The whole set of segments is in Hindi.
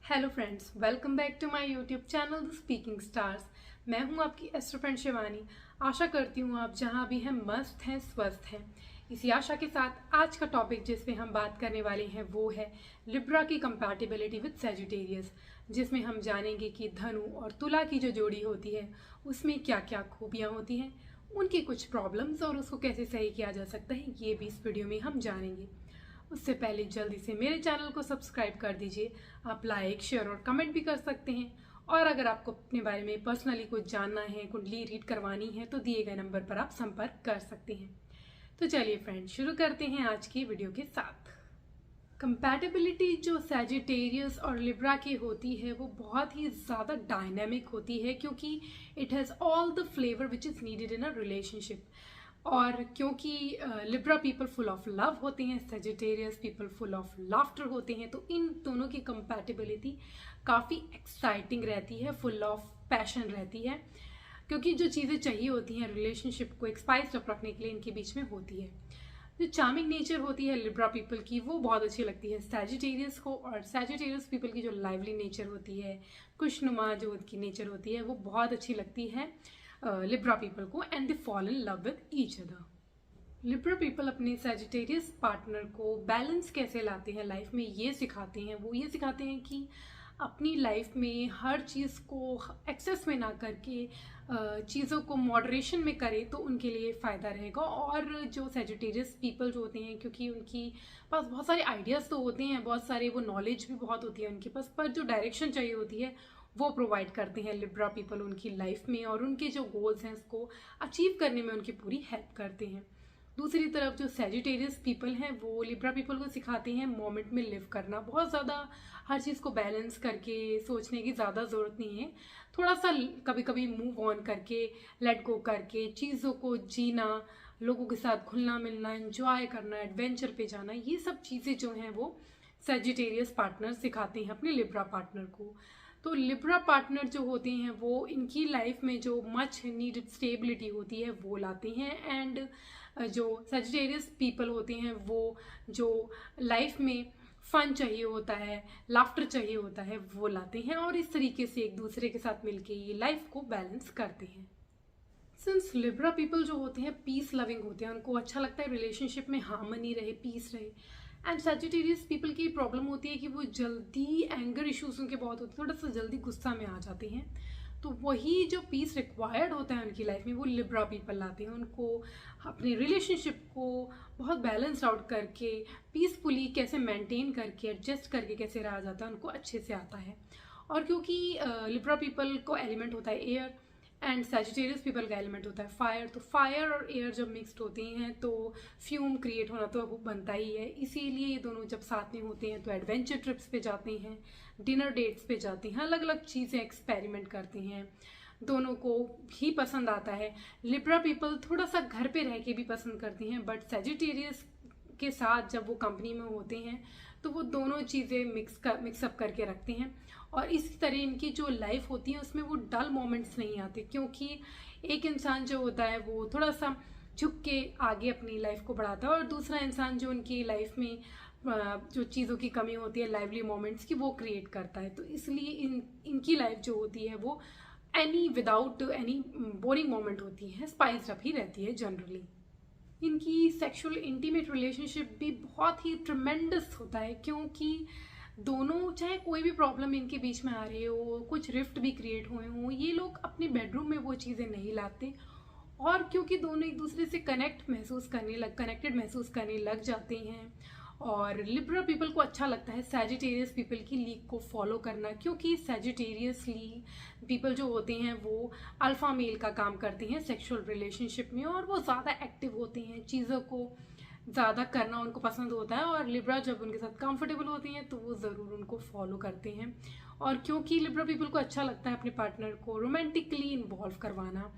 Hello friends, welcome back to my YouTube channel the speaking stars. मैं हूं आपकी एस्ट्रो फ्रेंड शिवानी। आशा करती हूं आप जहां भी हैं मस्त हैं, स्वस्थ हैं। इसी आशा के साथ आज का टॉपिक जिस पे हम बात करने वाले हैं वो है लिब्रा की कंपैटिबिलिटी विद सैजिटेरियस, जिसमें हम जानेंगे कि धनु और तुला की जो जोड़ी होती है उसमें क्या क्या खूबियाँ होती हैं, उनकी कुछ प्रॉब्लम्स और उसको कैसे सही किया जा सकता है, ये भी इस वीडियो में हम जानेंगे। उससे पहले जल्दी से मेरे चैनल को सब्सक्राइब कर दीजिए। आप लाइक, शेयर और कमेंट भी कर सकते हैं। और अगर आपको अपने बारे में पर्सनली कुछ जानना है, कुंडली रीड करवानी है, तो दिए गए नंबर पर आप संपर्क कर सकते हैं। तो चलिए फ्रेंड्स, शुरू करते हैं आज की वीडियो के साथ। कंपैटिबिलिटी जो सैजिटेरियस और लिब्रा की होती है वो बहुत ही ज़्यादा डायनामिक होती है, क्योंकि it has all the flavour which is needed in a relationship. और क्योंकि Libra people full of love होते हैं, Sagittarius people full of laughter होते हैं, तो इन दोनों की कंपैटिबिलिटी काफ़ी एक्साइटिंग रहती है, फुल ऑफ पैशन रहती है, क्योंकि जो चीज़ें चाहिए होती हैं रिलेशनशिप को एक स्पाइस अप रखने के लिए इनके बीच में होती है। जो चार्मिंग नेचर होती है लिब्रा पीपल की वो बहुत अच्छी लगती है सैजिटेरियस को, और सैजिटेरियस पीपल की जो लाइवली नेचर होती है, खुशनुमा जो उनकी नेचर होती है, वो बहुत अच्छी लगती है लिब्रा पीपल को, and they fall in love with each other. Libra people अपने सैजिटेरियस पार्टनर को बैलेंस कैसे लाते हैं लाइफ में, ये सिखाते हैं। वो ये सिखाते हैं कि अपनी लाइफ में हर चीज़ को एक्सेस में ना करके चीज़ों को मॉडरेशन में करें तो उनके लिए फ़ायदा रहेगा। और जो सैजिटेरियस पीपल जो होते हैं, क्योंकि उनकी पास बहुत सारे आइडियाज़ तो होते हैं, बहुत सारे वो नॉलेज भी बहुत होती है उनके पास, पर जो डायरेक्शन चाहिए होती है वो प्रोवाइड करते हैं लिब्रा पीपल उनकी लाइफ में, और उनके जो गोल्स हैं उसको अचीव करने में उनकी पूरी हेल्प करते हैं। दूसरी तरफ जो सैजिटेरियस पीपल हैं वो लिब्रा पीपल को सिखाते हैं मोमेंट में लिव करना। बहुत ज़्यादा हर चीज़ को बैलेंस करके सोचने की ज़्यादा ज़रूरत नहीं है। थोड़ा सा कभी कभी मूव ऑन करके, लेट गो करके चीज़ों को जीना, लोगों के साथ घुलना मिलना, एंजॉय करना, एडवेंचर पे जाना, ये सब चीज़ें जो हैं वो सैजिटेरियस पार्टनर सिखाते हैं अपने लिब्रा पार्टनर को। तो लिब्रा पार्टनर जो होते हैं वो इनकी लाइफ में जो मच नीडेड स्टेबिलिटी होती है वो लाते हैं, एंड जो सैजिटेरियस पीपल होते हैं वो जो लाइफ में फन चाहिए होता है, लाफ्टर चाहिए होता है, वो लाते हैं, और इस तरीके से एक दूसरे के साथ मिलके ये लाइफ को बैलेंस करते हैं। सिंस लिब्रा पीपल जो होते हैं पीस लविंग होते हैं, उनको अच्छा लगता है रिलेशनशिप में हार्मनी रहे, पीस रहे। एंड सैजिटेरियस पीपल की प्रॉब्लम होती है कि वो जल्दी एंगर इश्यूज उनके बहुत होते हैं, थोड़ा सा जल्दी गुस्सा में आ जाते हैं। तो वही जो पीस रिक्वायर्ड होता है उनकी लाइफ में वो लिब्रा पीपल लाते हैं। उनको अपने रिलेशनशिप को बहुत बैलेंस आउट करके, पीसफुली कैसे मेंटेन करके, एडजस्ट करके कैसे रहा जाता है, उनको अच्छे से आता है। और क्योंकि लिब्रा पीपल को एलिमेंट होता है एयर एंड सैजिटेरियस पीपल का एलिमेंट होता है फायर, तो फायर और एयर जब मिक्सड होते हैं तो फ्यूम क्रिएट होना तो वो बनता ही है। इसीलिए ये दोनों जब साथ में होते हैं तो एडवेंचर ट्रिप्स पे जाते हैं, डिनर डेट्स पे जाते हैं, अलग अलग चीज़ें एक्सपेरिमेंट करते हैं, दोनों को ही पसंद आता है। लिब्रा पीपल थोड़ा सा घर पे रह के भी पसंद करती हैं, बट सैजिटेरियस के साथ जब वो कंपनी में होते हैं तो वो दोनों चीज़ें मिक्सअप करके रखते हैं। और इसी तरह इनकी जो लाइफ होती है उसमें वो डल मोमेंट्स नहीं आते, क्योंकि एक इंसान जो होता है वो थोड़ा सा झुक के आगे अपनी लाइफ को बढ़ाता है, और दूसरा इंसान जो उनकी लाइफ में जो चीज़ों की कमी होती है, लाइवली मोमेंट्स की, वो क्रिएट करता है। तो इसलिए इनकी लाइफ जो होती है वो विदाउट एनी बोरिंग मोमेंट होती है, स्पाइस्ड अप ही रहती है जनरली। इनकी सेक्सुअल इंटीमेट रिलेशनशिप भी बहुत ही ट्रमेंडस होता है, क्योंकि दोनों, चाहे कोई भी प्रॉब्लम इनके बीच में आ रही हो, कुछ रिफ्ट भी क्रिएट हुए हों, ये लोग अपने बेडरूम में वो चीज़ें नहीं लाते। और क्योंकि दोनों एक दूसरे से कनेक्टेड महसूस करने लग जाते हैं। और लिब्रा पीपल को अच्छा लगता है सैजिटेरियस पीपल की लीग को फॉलो करना, क्योंकि सैजिटेरियस पीपल जो होते हैं वो अल्फा मेल का काम करते हैं सेक्सुअल रिलेशनशिप में, और वो ज़्यादा एक्टिव होते हैं, चीज़ों को ज़्यादा करना उनको पसंद होता है। और लिब्रा जब उनके साथ कंफर्टेबल होती हैं तो वो ज़रूर उनको फॉलो करते हैं। और क्योंकि लिब्रा पीपल को अच्छा लगता है अपने पार्टनर को रोमांटिकली इन्वॉल्व करवाना,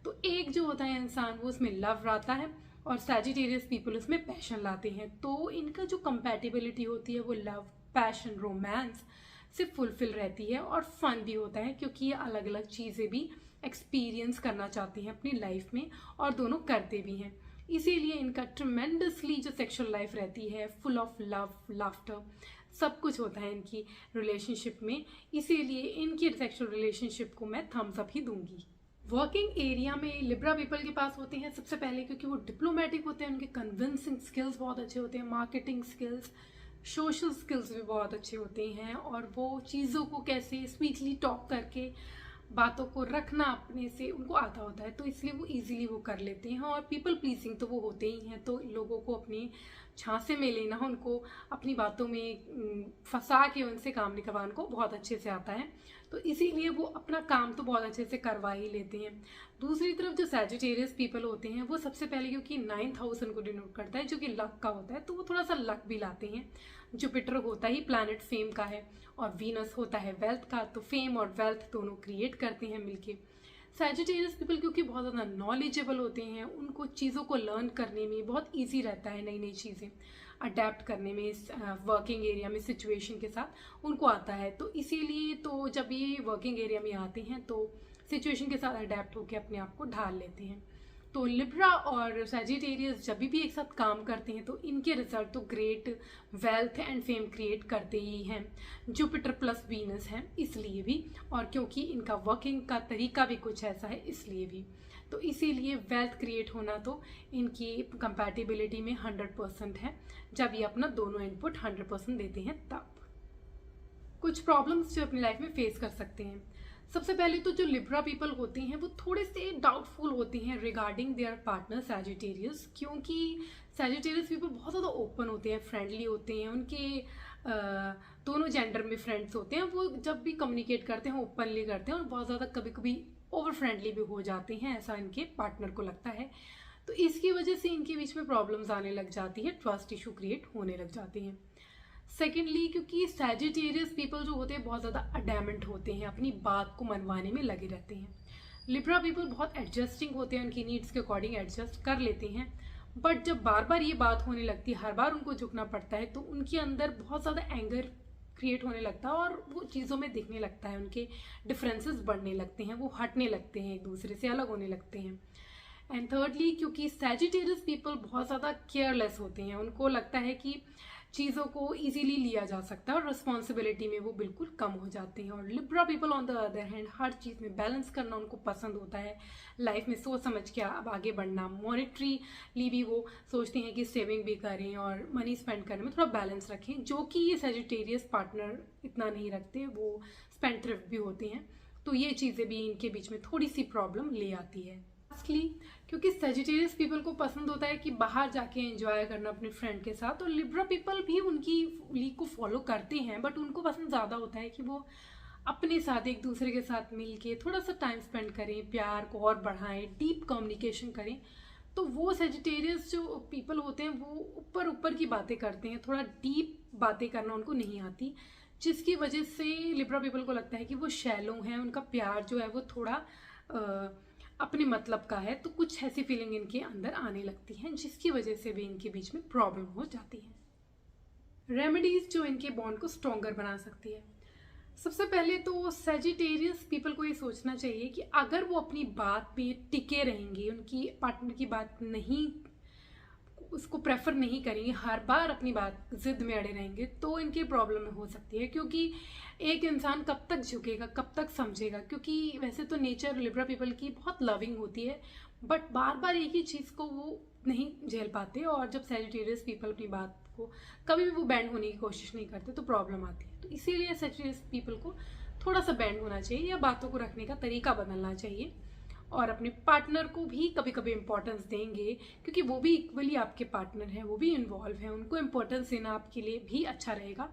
तो एक जो होता है इंसान वो उसमें लव लाता है, और सैजिटेरियस पीपल उसमें पैशन लाते हैं। तो इनका जो कंपैटिबिलिटी होती है वो लव, पैशन, रोमांस से फुलफिल रहती है, और फन भी होता है, क्योंकि ये अलग अलग चीज़ें भी एक्सपीरियंस करना चाहते हैं अपनी लाइफ में, और दोनों करते भी हैं। इसीलिए इनका ट्रमेंडसली जो सेक्सुअल लाइफ रहती है, फुल ऑफ लव, लाफ्टर, सब कुछ होता है इनकी रिलेशनशिप में। इसीलिए इनकी सेक्सुअल रिलेशनशिप को मैं थम्स अप ही दूंगी। वर्किंग एरिया में लिब्रा पीपल के पास होते हैं सबसे पहले क्योंकि वो डिप्लोमेटिक होते हैं, उनके कन्विंसिंग स्किल्स बहुत अच्छे होते हैं, मार्केटिंग स्किल्स, सोशल स्किल्स भी बहुत अच्छे होते हैं, और वो चीज़ों को कैसे स्वीटली टॉक करके बातों को रखना अपने से उनको आता होता है, तो इसलिए वो इजीली वो कर लेते हैं। और पीपल प्लीजिंग तो वो होते ही हैं, तो लोगों को अपनी झांसे में लेना, उनको अपनी बातों में फंसा के उनसे काम निकलवाने को बहुत अच्छे से आता है, तो इसीलिए वो अपना काम तो बहुत अच्छे से करवा ही लेते हैं। दूसरी तरफ जो सैजिटेरियस पीपल होते हैं वो सबसे पहले, क्योंकि 9th हाउस उनको डिनोट करता है जो कि लक का होता है, तो वो थोड़ा सा लक भी लाते हैं। जुपिटर होता ही प्लैनेट फेम का है और वीनस होता है वेल्थ का, तो फेम और वेल्थ दोनों क्रिएट करते हैं मिलके। सैजिटेरियस पीपल क्योंकि बहुत ज़्यादा नॉलेजेबल होते हैं, उनको चीज़ों को लर्न करने में बहुत ईजी रहता है, नई नई चीज़ें अडेप्ट करने में, वर्किंग एरिया में सिचुएशन के साथ उनको आता है, तो इसीलिए तो जब ये वर्किंग एरिया में आते हैं तो सिचुएशन के साथ अडेप्ट होकर अपने आप को ढाल लेते हैं। तो लिब्रा और सैजिटेरियस जब भी एक साथ काम करते हैं तो इनके रिजल्ट तो great wealth and fame create करते ही हैं। जुपिटर प्लस वीनस हैं इसलिए भी, और क्योंकि इनका वर्किंग का तरीका भी कुछ ऐसा है इसलिए भी, तो इसीलिए वेल्थ क्रिएट होना तो इनकी कंपैटिबिलिटी में 100% है, जब ये अपना दोनों इनपुट 100% देते हैं तब। कुछ प्रॉब्लम्स जो अपनी लाइफ में फेस कर सकते हैं, सबसे पहले तो जो लिब्रा पीपल होते हैं वो थोड़े से डाउटफुल होते हैं रिगार्डिंग देयर पार्टनर सैजिटेरियस, क्योंकि सैजिटेरियस पीपल बहुत ज़्यादा ओपन होते हैं, फ्रेंडली होते हैं, उनके दोनों जेंडर में फ्रेंड्स होते हैं, वो जब भी कम्युनिकेट करते हैं ओपनली करते हैं, और बहुत ज़्यादा कभी कभी ओवर फ्रेंडली भी हो जाते हैं, ऐसा इनके पार्टनर को लगता है, तो इसकी वजह से इनके बीच में प्रॉब्लम्स आने लग जाती है, ट्रस्ट इशू क्रिएट होने लग जाते हैं। सेकेंडली क्योंकि सैजिटेरियस पीपल जो होते हैं बहुत ज़्यादा अडैमेंट होते हैं, अपनी बात को मनवाने में लगे रहते हैं। लिब्रा पीपल बहुत एडजस्टिंग होते हैं, उनकी नीड्स के अकॉर्डिंग एडजस्ट कर लेते हैं, बट जब बार बार ये बात होने लगती है, हर बार उनको झुकना पड़ता है, तो उनके अंदर बहुत ज़्यादा एंगर क्रिएट होने लगता है और वो चीज़ों में दिखने लगता है, उनके डिफरेंसेस बढ़ने लगते हैं, वो हटने लगते हैं, एक दूसरे से अलग होने लगते हैं। एंड थर्डली क्योंकि सैजिटेरियस पीपल बहुत ज़्यादा केयरलेस होते हैं, उनको लगता है कि चीज़ों को इजीली लिया जा सकता है और रिस्पॉन्सिबिलिटी में वो बिल्कुल कम हो जाते हैं। और Libra people on the other hand हर चीज़ में बैलेंस करना उनको पसंद होता है, लाइफ में सोच समझ के अब आगे बढ़ना, मॉनेटरीली भी वो सोचते हैं कि सेविंग भी करें और मनी स्पेंड करने में थोड़ा बैलेंस रखें, जो कि ये सैजिटेरियस पार्टनर इतना नहीं रखते, वो स्पेंड थ्रिफ्ट भी होते हैं, तो ये चीज़ें भी इनके बीच में थोड़ी सी प्रॉब्लम ले आती है। लास्टली क्योंकि सैजिटेरियस पीपल को पसंद होता है कि बाहर जाके एंजॉय करना अपने फ्रेंड के साथ, और लिब्रा पीपल भी उनकी लीग को फॉलो करते हैं, बट उनको पसंद ज़्यादा होता है कि वो अपने साथ एक दूसरे के साथ मिल के थोड़ा सा टाइम स्पेंड करें, प्यार को और बढ़ाएं, डीप कम्युनिकेशन करें। तो वो सैजिटेरियस जो पीपल होते हैं वो ऊपर ऊपर की बातें करते हैं, थोड़ा डीप बातें करना उनको नहीं आती, जिसकी वजह से लिब्रा पीपल को लगता है कि वो शैलो हैं, उनका प्यार जो है वो थोड़ा अपने मतलब का है, तो कुछ ऐसी फीलिंग इनके अंदर आने लगती हैं, जिसकी वजह से भी इनके बीच में प्रॉब्लम हो जाती है। रेमेडीज जो इनके बॉन्ड को स्ट्रॉन्गर बना सकती है, सबसे पहले तो सैजिटेरियस पीपल को ये सोचना चाहिए कि अगर वो अपनी बात पे टिके रहेंगे, उनकी पार्टनर की बात नहीं, उसको प्रेफर नहीं करेंगे, हर बार अपनी बात जिद में अड़े रहेंगे, तो इनकी प्रॉब्लम हो सकती है। क्योंकि एक इंसान कब तक झुकेगा, कब तक समझेगा, क्योंकि वैसे तो नेचर लिब्रा पीपल की बहुत लविंग होती है, बट बार बार एक ही चीज़ को वो नहीं झेल पाते, और जब सैजिटेरियस पीपल अपनी बात को कभी भी वो बैंड होने की कोशिश नहीं करते तो प्रॉब्लम आती है। तो इसीलिए सैजिटेरियस पीपल को थोड़ा सा बैंड होना चाहिए या बातों को रखने का तरीका बदलना चाहिए, और अपने पार्टनर को भी कभी कभी इम्पोर्टेंस देंगे, क्योंकि वो भी इक्वली आपके पार्टनर हैं, वो भी इन्वॉल्व हैं, उनको इम्पोर्टेंस देना आपके लिए भी अच्छा रहेगा,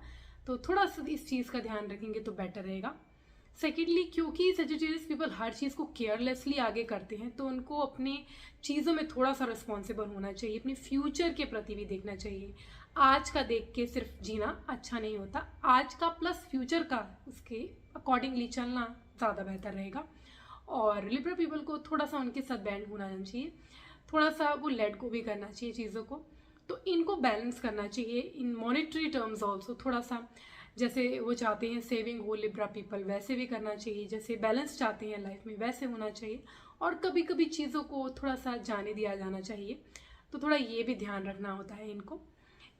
तो थोड़ा सा इस चीज़ का ध्यान रखेंगे तो बेटर रहेगा। सेकेंडली क्योंकि सैजिटेरियस पीपल हर चीज़ को केयरलेसली आगे करते हैं, तो उनको अपने चीज़ों में थोड़ा सा रिस्पॉन्सिबल होना चाहिए, अपने फ्यूचर के प्रति भी देखना चाहिए। आज का देख के सिर्फ जीना अच्छा नहीं होता, आज का प्लस फ्यूचर का उसके अकॉर्डिंगली चलना ज़्यादा बेहतर रहेगा। और लिब्रा पीपल को थोड़ा सा उनके साथ बैंड होना चाहिए, थोड़ा सा वो लेट गो भी करना चाहिए चीज़ों को, तो इनको बैलेंस करना चाहिए इन मॉनेटरी टर्म्स ऑल्सो, थोड़ा सा जैसे वो चाहते हैं सेविंग हो लिब्रा पीपल वैसे भी करना चाहिए, जैसे बैलेंस चाहते हैं लाइफ में वैसे होना चाहिए, और कभी कभी चीज़ों को थोड़ा सा जाने दिया जाना चाहिए। तो थोड़ा ये भी ध्यान रखना होता है इनको।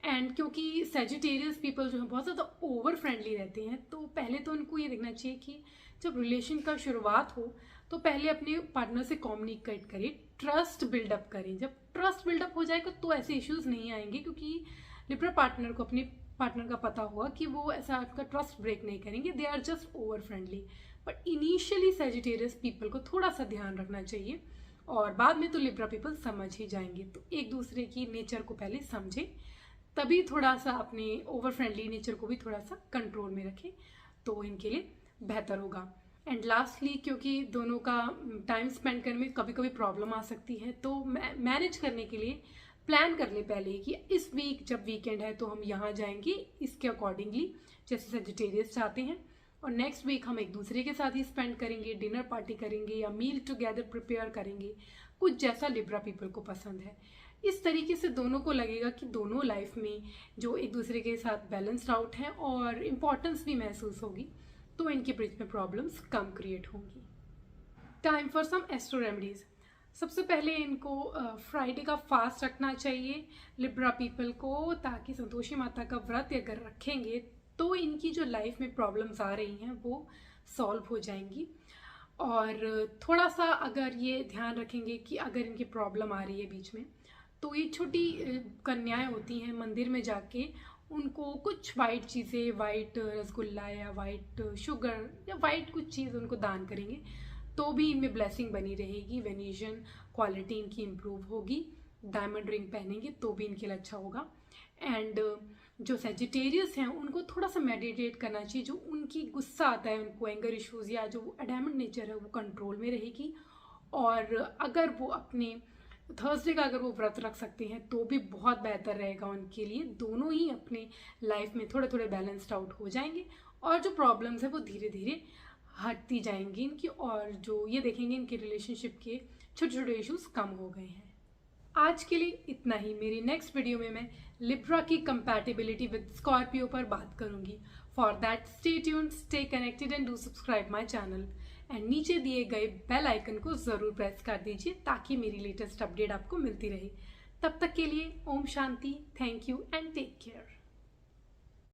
एंड क्योंकि सेजिटेरियस पीपल जो है बहुत ज़्यादा ओवर फ्रेंडली रहते हैं, तो पहले तो उनको ये देखना चाहिए कि जब रिलेशन का शुरुआत हो तो पहले अपने पार्टनर से कम्युनिकेट करें, ट्रस्ट बिल्डअप करें। जब ट्रस्ट बिल्डअप हो जाएगा तो ऐसे इश्यूज नहीं आएंगे, क्योंकि लिब्रा पार्टनर को अपने पार्टनर का पता होगा कि वो ऐसा आपका ट्रस्ट ब्रेक नहीं करेंगे, they are just over friendly. But initially Sagittarius people को थोड़ा सा ध्यान रखना चाहिए, और बाद में तो लिब्रा पीपल समझ ही जाएंगे। तो एक दूसरे की नेचर को पहले समझें, तभी थोड़ा सा अपने ओवर फ्रेंडली नेचर को भी थोड़ा सा कंट्रोल में रखें, तो इनके लिए बेहतर होगा। एंड लास्टली, क्योंकि दोनों का टाइम स्पेंड करने में कभी कभी प्रॉब्लम आ सकती है, तो मैनेज करने के लिए प्लान कर ले पहले ही कि इस वीक जब वीकेंड है तो हम यहाँ जाएंगे इसके अकॉर्डिंगली, जैसे सेजिटेरियस चाहते हैं, और नेक्स्ट वीक हम एक दूसरे के साथ ही स्पेंड करेंगे, डिनर पार्टी करेंगे या मील टुगेदर प्रिपेयर करेंगे, कुछ जैसा लिब्रा पीपल को पसंद है। इस तरीके से दोनों को लगेगा कि दोनों लाइफ में जो एक दूसरे के साथ बैलेंस्ड आउट हैं और इम्पोर्टेंस भी महसूस होगी, तो इनके बीच में प्रॉब्लम्स कम क्रिएट होंगी। Time for some astro remedies. सबसे पहले इनको फ्राइडे का फास्ट रखना चाहिए लिब्रा पीपल को, ताकि संतोषी माता का व्रत अगर रखेंगे तो इनकी जो लाइफ में प्रॉब्लम्स आ रही हैं वो सॉल्व हो जाएंगी। और थोड़ा सा अगर ये ध्यान रखेंगे कि अगर इनकी प्रॉब्लम आ रही है बीच में, तो ये छोटी कन्याएं होती हैं, मंदिर में जाके उनको कुछ वाइट चीज़ें, वाइट रसगुल्ला या वाइट शुगर या वाइट कुछ चीज़ उनको दान करेंगे, तो भी इनमें ब्लेसिंग बनी रहेगी, वेनेशियन क्वालिटी इनकी इम्प्रूव होगी। डायमंड रिंग पहनेंगे तो भी इनके लिए अच्छा होगा। एंड जो सेजिटेरियस हैं उनको थोड़ा सा मेडिटेट करना चाहिए, जो उनकी गुस्सा आता है, उनको एंगर इश्यूज या जो एडैमेंट नेचर है वो कंट्रोल में रहेगी। और अगर वो अपने थर्सडे का अगर वो व्रत रख सकते हैं तो भी बहुत बेहतर रहेगा उनके लिए। दोनों ही अपने लाइफ में थोड़े थोड़े बैलेंस्ड आउट हो जाएंगे, और जो प्रॉब्लम्स है वो धीरे धीरे हटती जाएंगी इनकी, और जो ये देखेंगे इनके रिलेशनशिप के छोटे छोटे इश्यूज कम हो गए हैं। आज के लिए इतना ही। मेरी नेक्स्ट वीडियो में मैं लिब्रा की कंपैटिबिलिटी विद स्कॉर्पियो पर बात करूंगी। For that stay tuned, stay connected and do subscribe my channel. And नीचे दिए गए बेल आइकन को ज़रूर प्रेस कर दीजिए ताकि मेरी लेटेस्ट अपडेट आपको मिलती रहे। तब तक के लिए Om Shanti, thank you and take care.